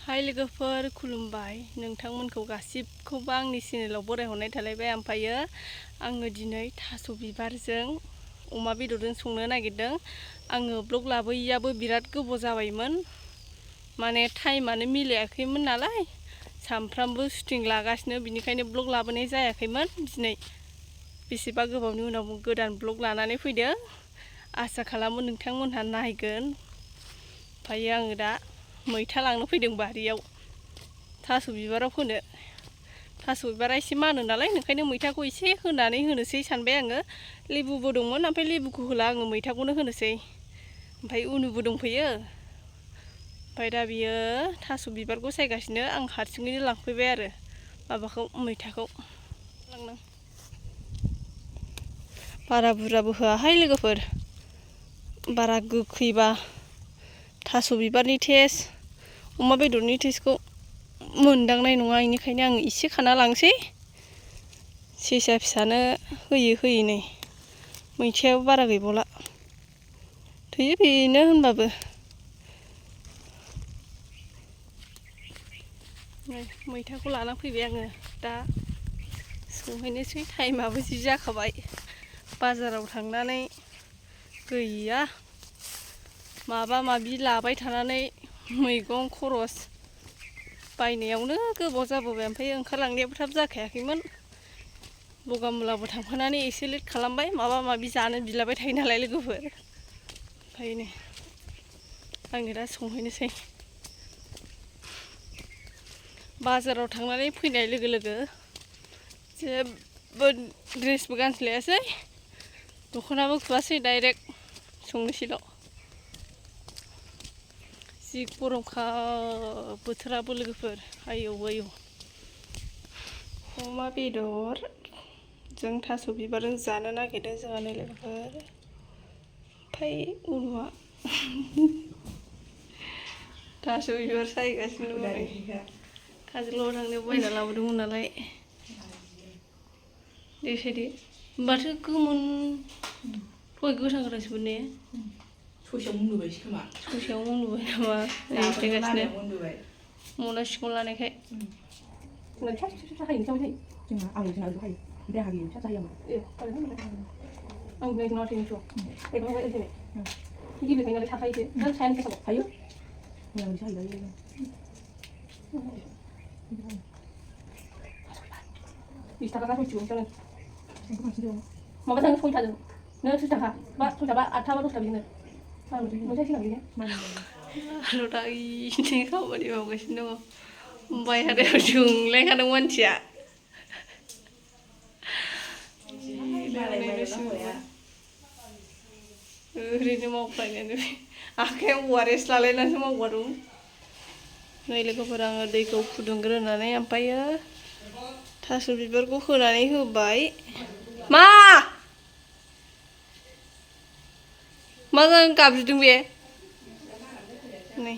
हाय लोगोफोर खुलुमबाय नोंथांमोनखौ गासिबखौबो आंनि चेनेलाव बरायहरनाय थालायबाय। ओमफ्रायो आङो दिनै थास' बिबारजों अमा बेदरजों संनो नागिरदों। आङो ब्लग लाबोयैयाबो बिराद गोबाव जाबायमोन, माने टाइमानो मिलायाखैमोन नालाय सामफ्रामबो शुटिं लागासिनो, बिनिखायनो ब्लग लाबोनाय जायाखैमोन। दिनै बेसेबा गोबावनि उनाव गोदान ब्लग लानानै फैदों। आसा खालामो नोंथांमोनहा नायगोन। ओमफ्रायो आङो दा मैथा लांनो फैदों बारियाव थास' बिबाराव होनो। थास' बिबारा एसे मानो नालाय, ओंखायनो मैथाखौ एसे होनानै होनोसै सानबाय आङो। लेबुबो दंमोन, ओमफ्राय लेबुखौ होला, आङो मैथाखौनो होनोसै। ओमफ्राय उनुबो दंफैयो। ओमफ्राय दा बियो थास' बिबारखौ सायगासिनो, आं हारसिङैनो लांफैबाय आरो माबाखौ मैथाखौ लांनां। बारा बुरजाबो होआहाय लोगोफोर, बारा गोखैबा थास' बिबारनि टेस्ट अमा बेदरनि टेस्टखौ मोनदांनाय नङा, बेनिखायनो आं एसे खाना लांसै। सेसा फिसानो होयै होयै नै मैथायाबो बारा गैबावला, थोयो बेनो होनबाबो। मैथाखौ लाना फैबाय आङो, दा संहैनोसै। टाइमाबो जि जाखाबाय, बाजाराव थांनानै गैया माबा माबि लाबाय थानानै मैगं खरस बायनायावनो गोबाव जाबोबाय। ओमफ्राय ओंखारलांनायाबो थाब जाखायाखैमोन। बगामुलाबो थांफानानै एसे लेट खालामबाय, माबा माबि जानो बिलाबाय थायो नालाय लोगोफोर। ओंखायनो आङो दा संहैनोसै। बाजाराव थांनानै फैनाय लोगो लोगो जेबो ड्रेसबो गानस्लायासै, दख'नाबो खुवासै, डाइरेक्ट संनोसैल'। जि गरमखा बोथोराबो लोगोफोर, आयौ आयौ। अमा बेदर जों थास' बिबारजों जानो नागिरदों जोंहानो लोगोफोर। ओमफ्राय उनुआ थास' बिबार सायगासिनो दं। काजलगावआव थांनायाव बायना लाबोदोंमोन नालाय। देसायदि माथो गोमोन, दहाय गोथां गोथांसोमोन ने? ससेयाव मोनबोबायसो खोमा। ससेयाव मोनबोबाय नामा? देखायगासिनो मना सिङाव लानायखाय। जोंना फिसा फिसा फिसा हायो, नोंसिना जोंना आलुजों आलु हायो, ओमफ्राय आहा फिसा हायो आंना। आं बिनायखौ नाथाय नोंसो एकदम बायदि जाबाय। गिलिरखाय नालाय थाखायोसो, नों सायानो फिसा थायो। मोजां मोनसे हायो। बिस थाखा मिथिगौ नोंसोरो माबाजों सयथाजों नो 30 थाखा बा सयथा बा 8था बा 10था बिदिनो मोनसे सिगां बिदिनो आरो दा इनि खामानि मावगासिनो दङ। बायहारायाव जोंलायखादों मानसिया। ओरैनो मावख्लायनानै आखाइयाव ORS लालायनानैसो मावगारदों। नै लोगोफोर, आङो दैखौ फुदुंग्रोनानै ओमफ्रायो थास' बिबारखौ होनानै होबाय। मा गाबज्रिदों बे? नै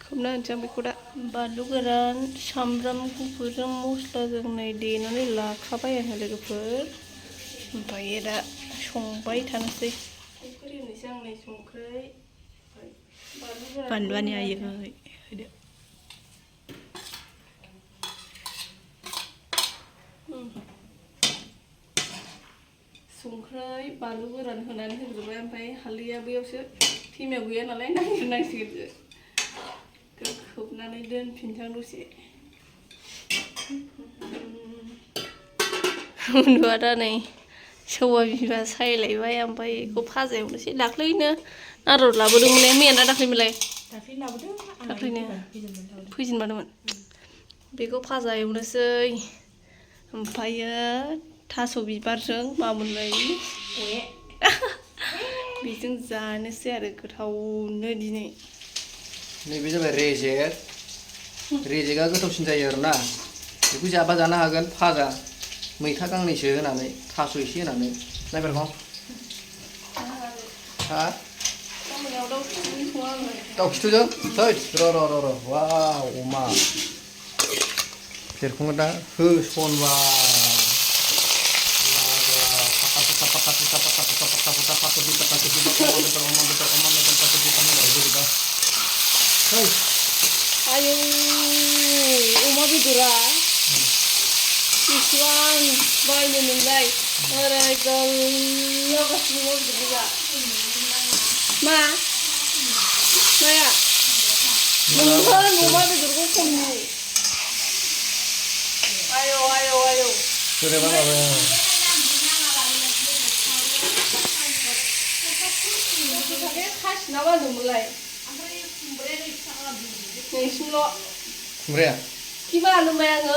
खोबना होनोसै आं बेखौ दा। बानलु गोरान, सामब्राम गुफुरजों मस्लाजों नै देनानै लाखाबाय आङो लोगोफोर। ओमफ्रायो दा संबाय थानोसै। संख्रि होनोसै आं, नै संख्रै बानलुआनो आयै होदो। संख्रै बानलु गोरान होनानै होग्रोबाय, ओमफ्राय हालदैया बैयावसो थेमायाव गैया नालाय नागिरनांसिगोनसो। खोबनानै दोनफिनसां दसे। उन्दुआ दा नै सौवा बिमा सायलायबाय, ओमफ्राय बेखौ फाजा एवनोसै। दाख्लैनो नारद लाबोदोंमोन, मैया ना दाख्लैमोनलाय? दाख्लै लाबोदों, दाख्लैनो फैजेनबादोंमोन। बेखौ फाजा एवनोसै। ओमफ्रायो थास' बिबारजों मामोनलाय बेजों जानोसै आरो गोथावनो दिनै। नैबे जाबाय रेजेक। रेजेकआ गोथावसिन जायो आरोना, बेखौ जाबा जानो हागोन फाजा, मैथा गांनैसो होनानै, थास' एसे होनानै। नायबारगाव हा दाउ खिथुजों थै र' वाव अमा बेरखौनो दा होसनबाय। 아유, 어마 비두라. 이스완 바이는데, 어라 걸러가 숨어 비두가. 마야. 너는 어마 비두고 콤니. 아유. 그래 봐봐. 어떻게 다시 나와도 몰라요. नोंसिमल' खुमब्राया किमा होनबाय आङो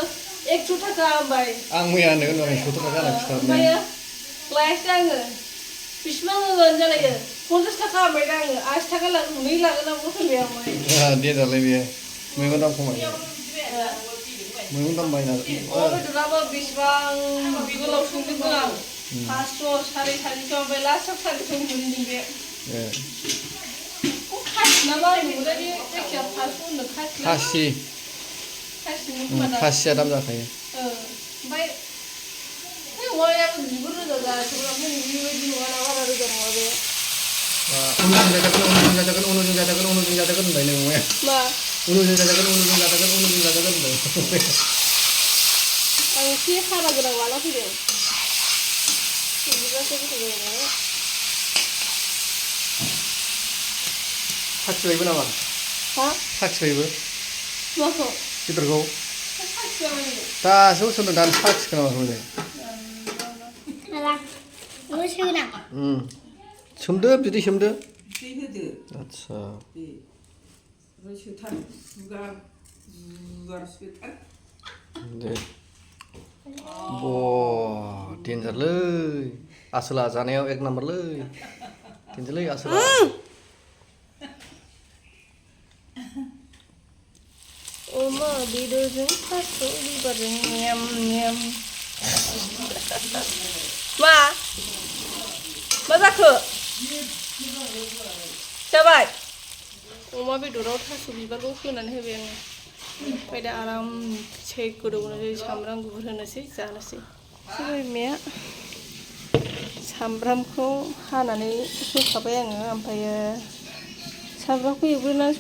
100 थाखा होनबाय आं मैयानो होनबाय 100 थाखा होनना खिथाहरनाया ओमफ्रायो लायासै आङो बेसेबां होगोन जालायो 50 थाखा होनबाय दा आङो 80 थाखा लागोन 2 लागोन आं होनबाय आं दे दालाय बेयो मैगं दाम खमायो मैगं दाम बायना अमा बेदराबो बेसेबां गोलाव संदों आं 500 450 ओमफ्राय लास्टआव 400 मोनदों बे नामा नुदोंदि जायखिया 500 होनदों खासि खासिया दाम जाखायो ओमफ्राय अमायाबो बिगुर रोजा जाथ'ब्ला बेबायदि नङा ना बारा रोजा नङा बे उनुजों जाजागोन होनबाय नों अमाया मा उनुजों जाजागोन होनबाय आं एसे हारा गोनां लाना फैदों बिदिबासो गोथाव जायो नालाय साखिबायबो नामा हा साखिबायबो माखौ बेदरखौ साखिबाय दासो सोंदों दानो साखिखो नामा होनबाय सोमदो बिदै सोमदो दै होदो आच्छा दे ओमफ्राय सोथार जुगार सोथार दे डेन्जारलै आसोला जानायाव एक नाम्बारलै डेन्जारलै आसोला अमा बेदरजों थास' बिबारजों नेम मा जाखो जाबाय अमा बेदराव थास' बिबारखौ होनानै होबाय आङो ओमफ्राय दा आरामसे गोदौनोसै सामब्राम गुफुर होनोसै जानोसै सबाय बिमाया सामब्रामखौ हानानै होखाबाय आङो ओमफ्रायो सामब्रामखौ एवग्रोनानै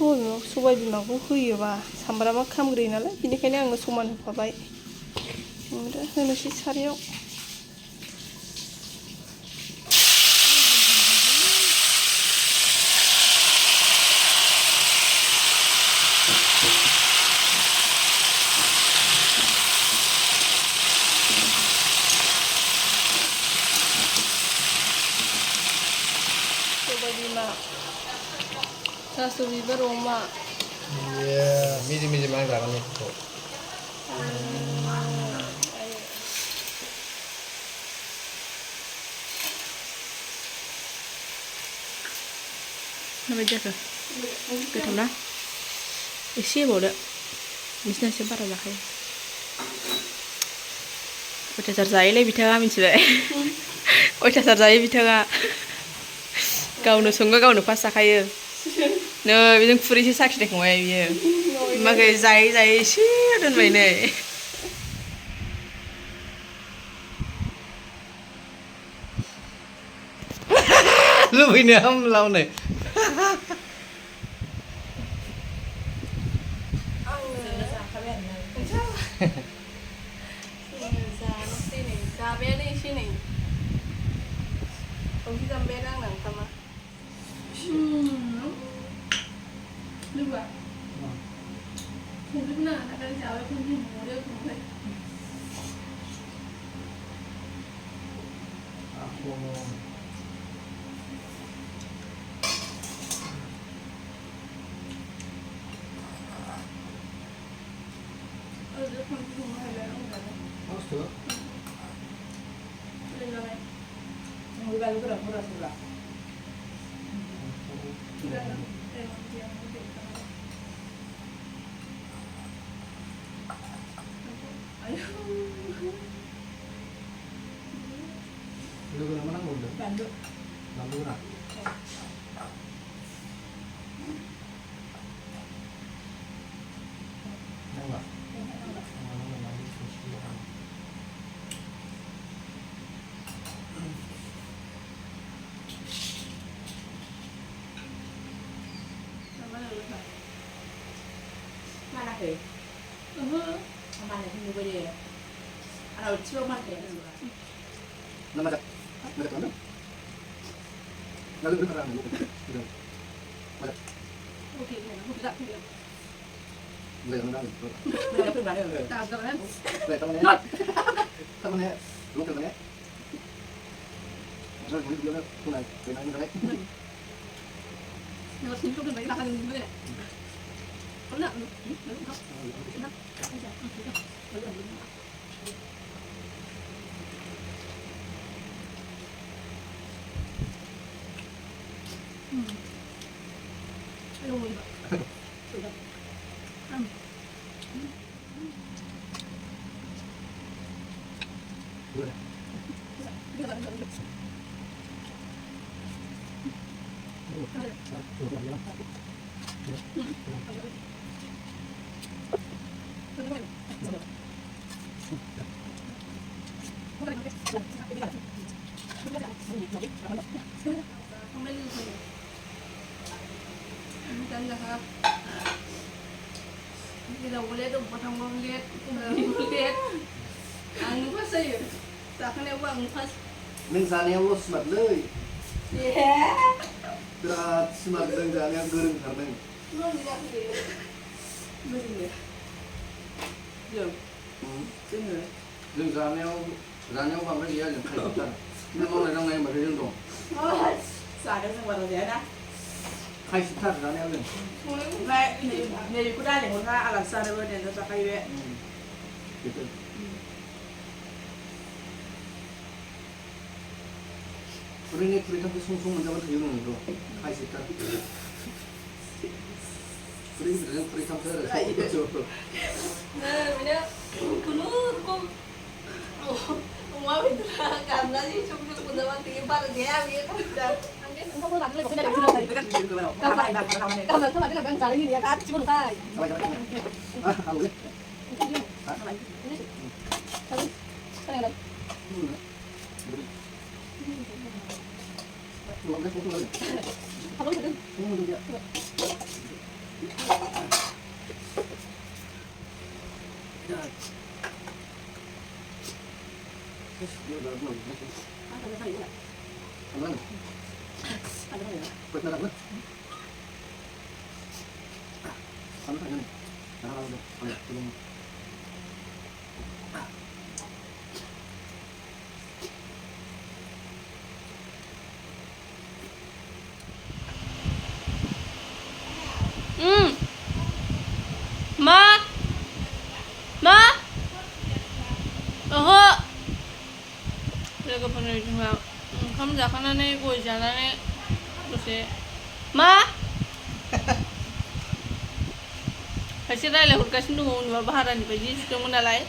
सबाय बिमाखौ होयोबा सामब्रामा खामग्रोयो नालाय बेनिखायनो आङो समान होफाबाय ओमफ्राय होनोसै सारायाव सबाय बिमा थास' बिबार अमा मिजि मिजि आं जागोन बेखौ माबायदि जाखो गोथाव ना एसे होबावदो नोंसिना एसे बारा जाखायो अयथासार जायोलै बिथाङा मिथिबाय अयथासार जायो बिथाङा गावनो सङो गावनो फार्स्ट जाखायो नै बेजों खुरैसे साखिनायखांबाय बियो ओमफ्राय जायै एसे दोनबाय नै लुबैनो हामला हनै जानोसै नै जाबायानो एसे नै ओंख्रि जाबायानो आंना ओंखामा लोगोआ संजोबनो नाङा दानि जाबाय खनसे हरो ओमफ्राय लोगोनो मा नांगौ होनदों बानलु ना नांला माथे माने नुबाय दे आरो थिबो माथे Nó mà được lắm. Nó lưng ra được. Mà Ok, này nó hụt dặn thì về nó ra được. Nóขึ้นมาเด้อ tao dặn em. Về tao nè. Tao nè. Lúc tao nè. Rồi mình đưa nó khu này, về nó như thế. Nó xin không được mấy bạn ăn cái này. Có nặng không? Nặng. Rồi. Không biết lưu gì. Chân là hả? Đi đầu lên đâu mà thằng con liệt, liệt. Ăn phát gì? Sao cái này bằng phát? Neng zaneयाव smart लै. Yeah. बिराद smart नों जानाया गोरोंथार नों. Luôn đi ra thì Mới đi nè. Dừng. Dừng rồi. जों जानायाव बांद्राय गैया जों खायसेथार. नों मावनाय दांनाय होनबाथाय जों दं. Xài được xong rồi đó. खायसेथार जानायाव जों. Vậy thì cũngได้một pha làm sao đây này nó cho hay vậy. Gitu. Kurangnya kuritang sung-sung menjawab tuyulung itu. खायसेथार. kuritang terus. Nè, mày nhá. Cứ lú con. Má bị cảm giác gì trong cái quần áo thì ba là ghé vậy đó. Anh biết không có làm cái này cái này Cái cách gì rồi đâu. Làm này làm này. Cảm giác các bạn đang trả như vậy cả chỉ muốn sai. Ah, halu deh. Cái này đây. Pulang deh, pulang deh. Không đúng Pulang dia. Terus dia udah belum. Aman. Buat darah. Kamu tanya nih. Nah, udah. Ayo, belum. Ma. Ma. Oho. लोगोफोरनो जोंहा ओंखाम जाखांनानै गय जानानै दसे मा खायसे रायज्लायहरगासिनो दङ उनाव भारानिफ्राय जि सुदोंमोन नालाय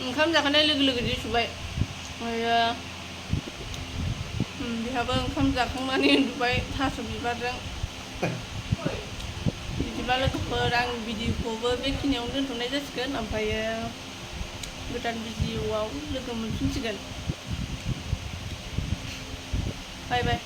ओंखाम जाखांनाय लोगो लोगो जि सुबाय ओमफ्रायो बेहाबो ओंखाम जाखांनानै उन्दुबाय थास' बिबारजों बिदिब्ला लोगोफोर आं भिडिअखौबो बेखिनियावनो दोनथ'नाय जासिगोन ओमफ्रायो गोदान भिडिअआव लोगो मोनफिनसिगोन बाय बाय